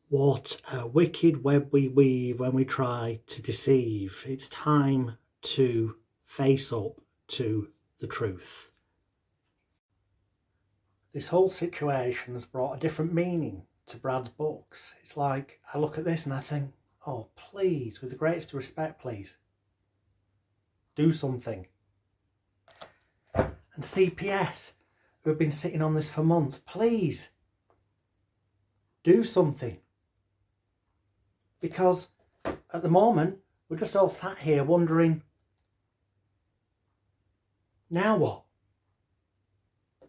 What a wicked web we weave when we try to deceive. It's time to face up to the truth. This whole situation has brought a different meaning to Brad's books. It's like I look at this and I think, oh, please, with the greatest respect, please, do something. And CPS, who have been sitting on this for months, please, do something. Because at the moment, we're just all sat here wondering, now what?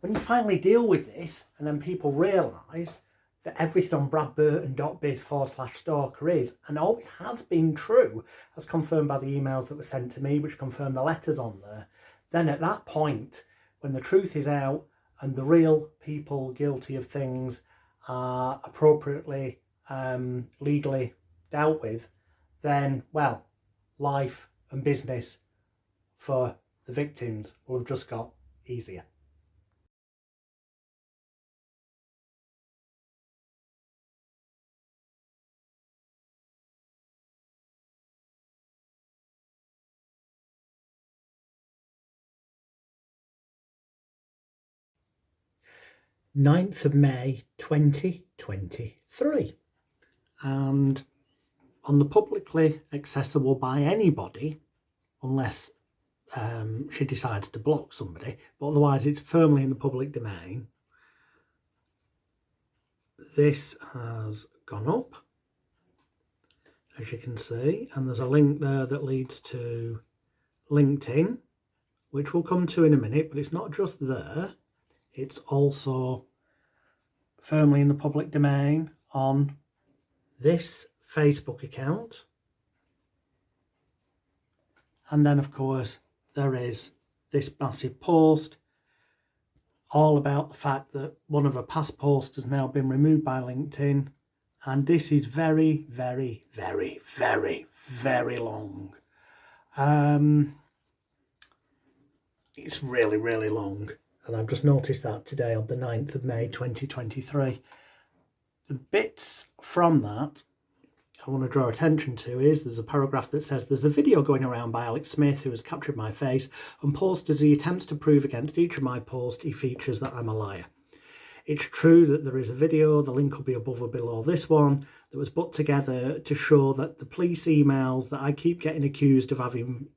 When you finally deal with this, and then people realise that everything on bradburton.biz/stalker is, and always has been true, as confirmed by the emails that were sent to me, which confirm the letters on there, then at that point, when the truth is out and the real people guilty of things are appropriately, legally dealt with, then, well, life and business for the victims will have just got easier. May 9th, 2023, and on the publicly accessible by anybody, unless she decides to block somebody, but otherwise it's firmly in the public domain. This has gone up, as you can see, and there's a link there that leads to LinkedIn, which we'll come to in a minute, but it's not just there, it's also firmly in the public domain on this Facebook account. And then, of course, there is this massive post all about the fact that one of her past posts has now been removed by LinkedIn. And this is very, very, very, very, very long. It's really, really long. And I've just noticed that today on the 9th of May 2023. The bits from that I want to draw attention to is there's a paragraph that says there's a video going around by Alex Smith who has captured my face and posted as he attempts to prove against each of my posts he features that I'm a liar. It's true that there is a video, the link will be above or below this one, that was put together to show that the police emails that I keep getting accused of having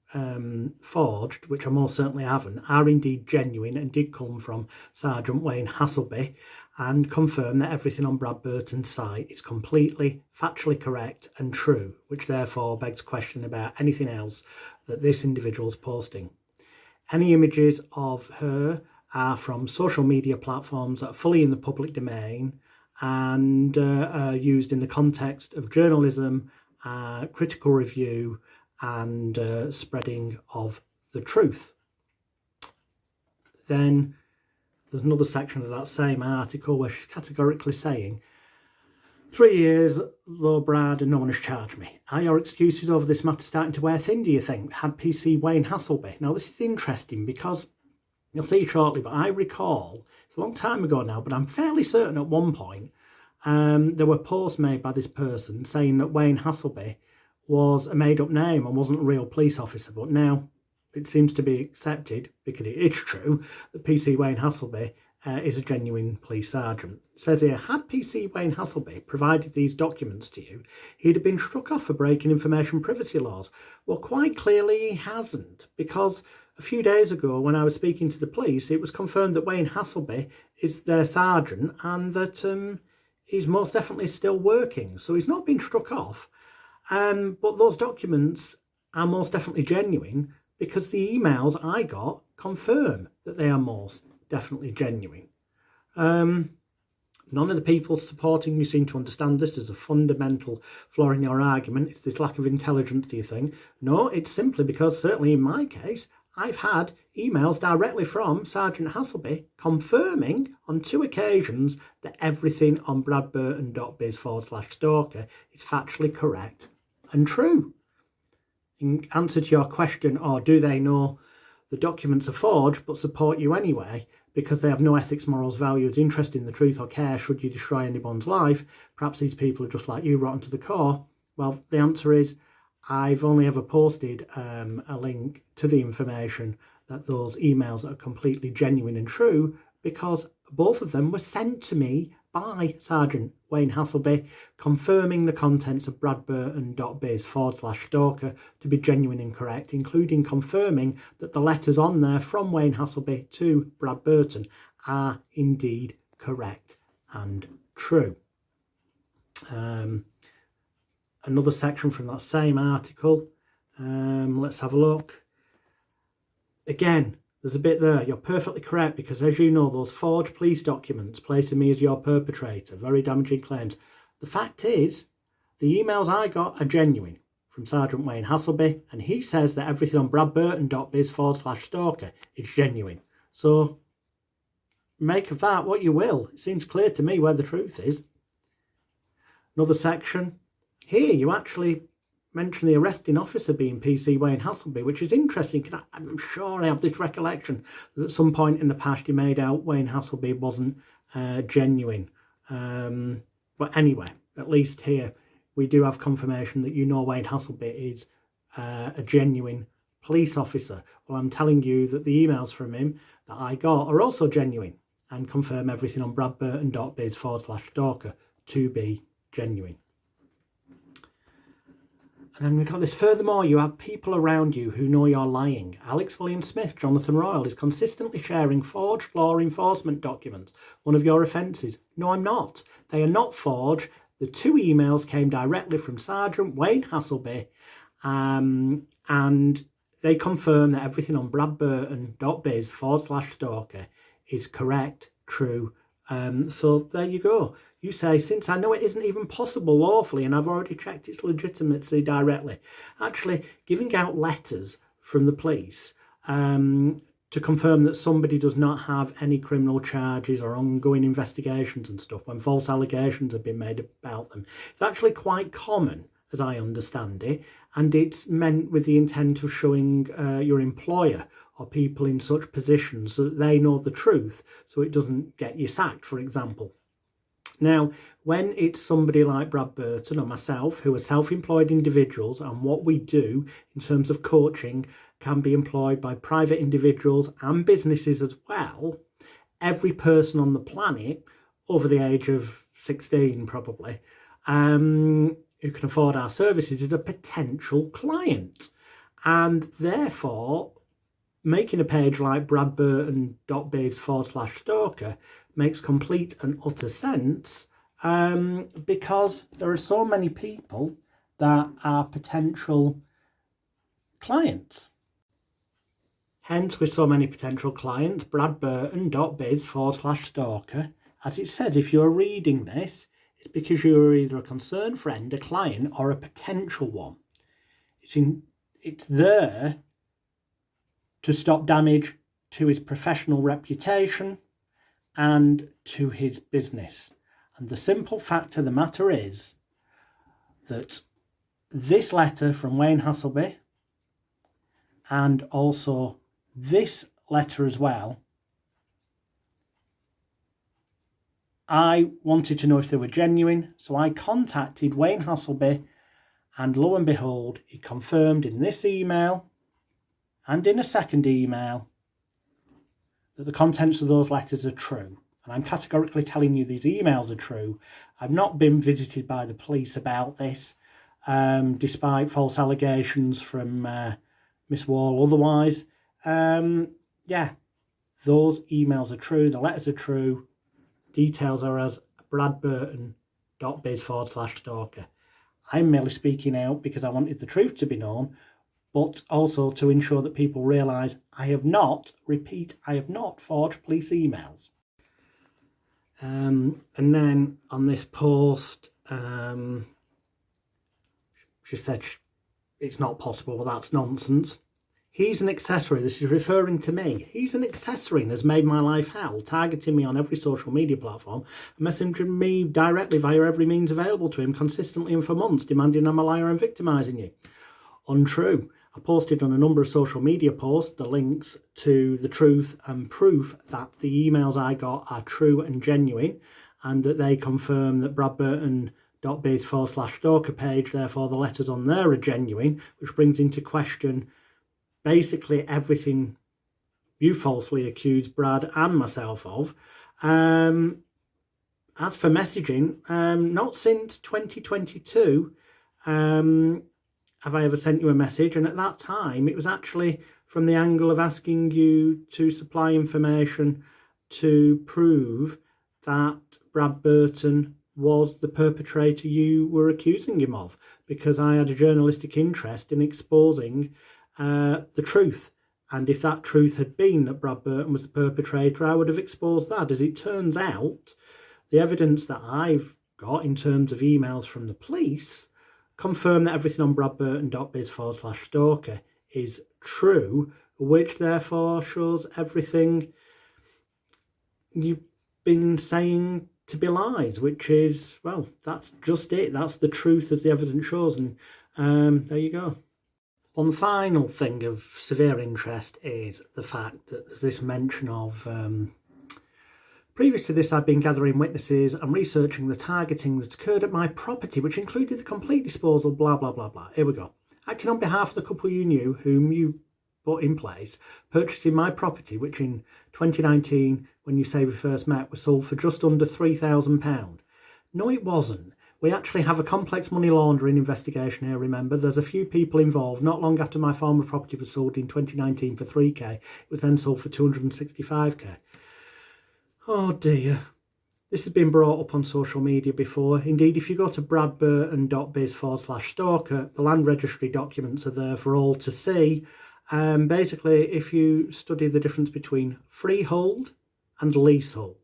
forged, which I most certainly haven't, are indeed genuine and did come from Sergeant Wayne Hasselby, and confirm that everything on Brad Burton's site is completely factually correct and true, which therefore begs question about anything else that this individual's posting. Any images of her are from social media platforms that are fully in the public domain and are used in the context of journalism, critical review and spreading of the truth. Then there's another section of that same article where she's categorically saying, 3 years, though Brad, and no one has charged me. Are your excuses over this matter starting to wear thin, do you think? Had PC Wayne Hasselby. Now, this is interesting because you'll see shortly, but I recall, it's a long time ago now, but I'm fairly certain at one point there were posts made by this person saying that Wayne Hasselby was a made-up name and wasn't a real police officer. But now it seems to be accepted, because it is true, that PC Wayne Hasselby is a genuine police sergeant. It says here, had PC Wayne Hasselby provided these documents to you, he'd have been struck off for breaking information privacy laws. Well, quite clearly he hasn't, because a few days ago when I was speaking to the police, it was confirmed that Wayne Hasselby is their sergeant and that he's most definitely still working. So he's not been struck off. But those documents are most definitely genuine because the emails I got confirm that they are most definitely genuine. None of the people supporting you seem to understand this as a fundamental flaw in your argument. It's this lack of intelligence, do you think? No, it's simply because, certainly in my case, I've had emails directly from Sergeant Hasselby confirming on 2 occasions that everything on bradburton.biz/stalker is factually correct and true. In answer to your question, or do they know the documents are forged but support you anyway, because they have no ethics, morals, values, interest in the truth or care should you destroy anyone's life. Perhaps these people are just like you, rotten to the core. Well, the answer is I've only ever posted a link to the information that those emails are completely genuine and true, because both of them were sent to me by Sergeant Wayne Hasselby, confirming the contents of bradburton.biz/stalker to be genuine and correct, including confirming that the letters on there from Wayne Hasselby to Brad Burton are indeed correct and true. Another section from that same article. Let's have a look. Again, there's a bit there. You're perfectly correct, because as you know, those forged police documents placing me as your perpetrator, very damaging claims. The fact is, the emails I got are genuine from Sergeant Wayne Hasselby, and he says that everything on bradburton.biz/stalker is genuine. So make of that what you will. It seems clear to me where the truth is. Another section. Here you actually mention the arresting officer being PC Wayne Hasselby, which is interesting, because I'm sure I have this recollection that at some point in the past you made out Wayne Hasselby wasn't genuine. But anyway, at least here we do have confirmation that you know Wayne Hasselby is a genuine police officer. Well, I'm telling you that the emails from him that I got are also genuine and confirm everything on bradburton.biz/stalker to be genuine. And then we've got this. Furthermore, you have people around you who know you're lying. Alex William Smith, Jonathan Royle, is consistently sharing forged law enforcement documents. One of your offences. No, I'm not. They are not forged. The two emails came directly from Sergeant Wayne Hasselby, and they confirm that everything on bradburton.biz/stalker is correct, true. So there you go. You say, since I know it isn't even possible lawfully and I've already checked its legitimacy directly, actually giving out letters from the police to confirm that somebody does not have any criminal charges or ongoing investigations and stuff when false allegations have been made about them. It's actually quite common, as I understand it, and it's meant with the intent of showing your employer or people in such positions so that they know the truth, so it doesn't get you sacked, for example. Now, when it's somebody like Brad Burton or myself, who are self-employed individuals, and what we do in terms of coaching can be employed by private individuals and businesses as well, every person on the planet over the age of 16 probably, who can afford our services is a potential client. And therefore, making a page like bradburton.biz/stalker makes complete and utter sense, because there are so many people that are potential clients. Hence, with so many potential clients, bradburton.biz/stalker, as it says, if you're reading this, it's because you're either a concerned friend, a client, or a potential one. It's there to stop damage to his professional reputation and to his business. And the simple fact of the matter is that this letter from Wayne Hasselby, and also this letter as well, I wanted to know if they were genuine, so I contacted Wayne Hasselby, and lo and behold, he confirmed in this email and in a second email that the contents of those letters are true. And I'm categorically telling you these emails are true. I've not been visited by the police about this, despite false allegations from Miss Wall otherwise. Yeah, those emails are true. The letters are true. Details are as bradburton.biz/stalker. I'm merely speaking out because I wanted the truth to be known, but also to ensure that people realise I have not forged police emails. And then on this post, she said it's not possible. Well, that's nonsense. He's an accessory. This is referring to me. He's an accessory and has made my life hell, targeting me on every social media platform and messaging me directly via every means available to him consistently and for months, demanding I'm a liar and victimising you. Untrue. I I posted on a number of social media posts the links to the truth and proof that the emails I got are true and genuine, and that they confirm that bradburton.biz/stalker page, therefore the letters on there are genuine, which brings into question basically everything you falsely accused Brad and myself of. As for messaging, not since 2022 have I ever sent you a message, and at that time it was actually from the angle of asking you to supply information to prove that Brad Burton was the perpetrator you were accusing him of, because I had a journalistic interest in exposing the truth. And if that truth had been that Brad Burton was the perpetrator, I would have exposed that. As it turns out, the evidence that I've got in terms of emails from the police confirm that everything on bradburton.biz/stalker is true, which therefore shows everything you've been saying to be lies, which is, well, that's just it. That's the truth as the evidence shows. And there you go. One final thing of severe interest is the fact that there's this mention of previous to this, I've been gathering witnesses and researching the targeting that occurred at my property, which included the complete disposal, blah, blah, blah, blah. Here we go. Acting on behalf of the couple you knew, whom you put in place, purchasing my property, which in 2019, when you say we first met, was sold for just under £3,000. No, it wasn't. We actually have a complex money laundering investigation here, remember. There's a few people involved. Not long after my former property was sold in 2019 for 3k, it was then sold for 265k. Oh dear. This has been brought up on social media before. Indeed, if you go to bradburton.biz/stalker, the land registry documents are there for all to see. Basically, if you study the difference between freehold and leasehold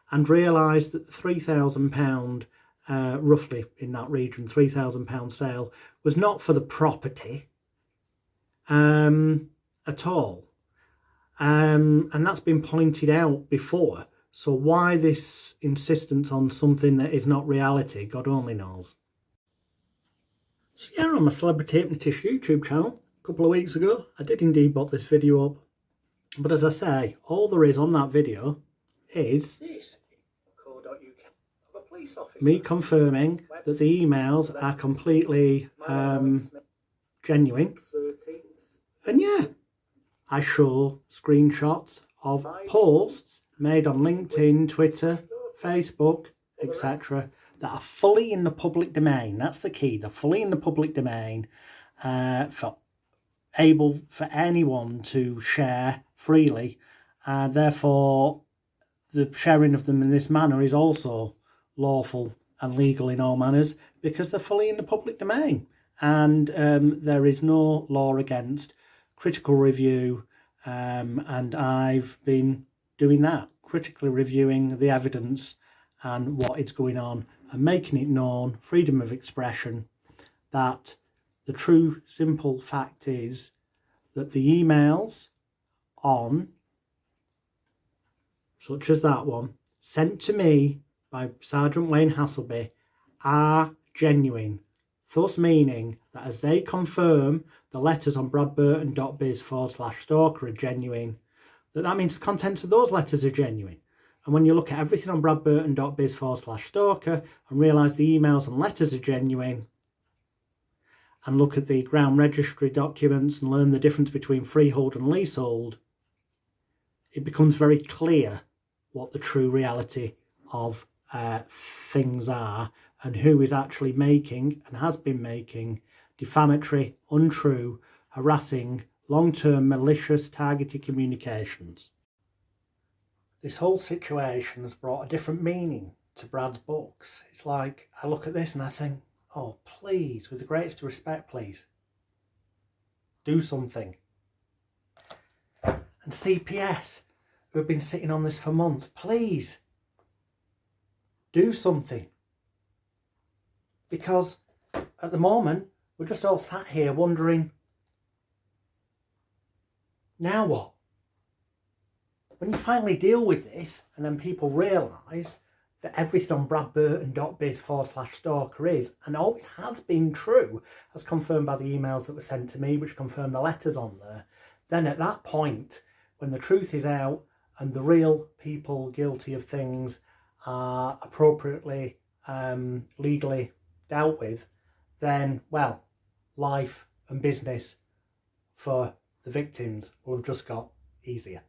and realise that the £3,000, roughly in that region, £3,000 sale was not for the property at all. And that's been pointed out before. So why this insistence on something that is not reality, God only knows. So yeah, on my Celebrity Hypnotist YouTube channel, a couple of weeks ago, I did indeed put this video up. But as I say, all there is on that video is me confirming that the emails are completely genuine. And yeah, I show screenshots of posts made on LinkedIn, Twitter, Facebook, etc. that are fully in the public domain. That's the key. They're fully in the public domain for anyone to share freely. Therefore, the sharing of them in this manner is also lawful and legal in all manners because they're fully in the public domain. And there is no law against critical review, and I've been doing that, critically reviewing the evidence and what is going on and making it known, freedom of expression, that the true simple fact is that the emails on, such as that one, sent to me by Sergeant Wayne Hasselby are genuine, thus meaning that as they confirm the letters on bradburton.biz/stalker are genuine, that means the contents of those letters are genuine. And when you look at everything on bradburton.biz/stalker and realise the emails and letters are genuine, and look at the ground registry documents and learn the difference between freehold and leasehold, it becomes very clear what the true reality of things are and who is actually making and has been making defamatory, untrue, harassing, long-term malicious targeted communications. This whole situation has brought a different meaning to Brad's books. It's like I look at this and I think, oh please, with the greatest respect, please do something. And CPS, who have been sitting on this for months, please do something, because at the moment we're just all sat here wondering, now what? When you finally deal with this and then people realise, that everything on bradburton.biz/stalker is, and always has been true, as confirmed by the emails that were sent to me, which confirm the letters on there, then at that point, when the truth is out and the real people guilty of things are appropriately legally dealt with, then, well, life and business for the victims will have just got easier.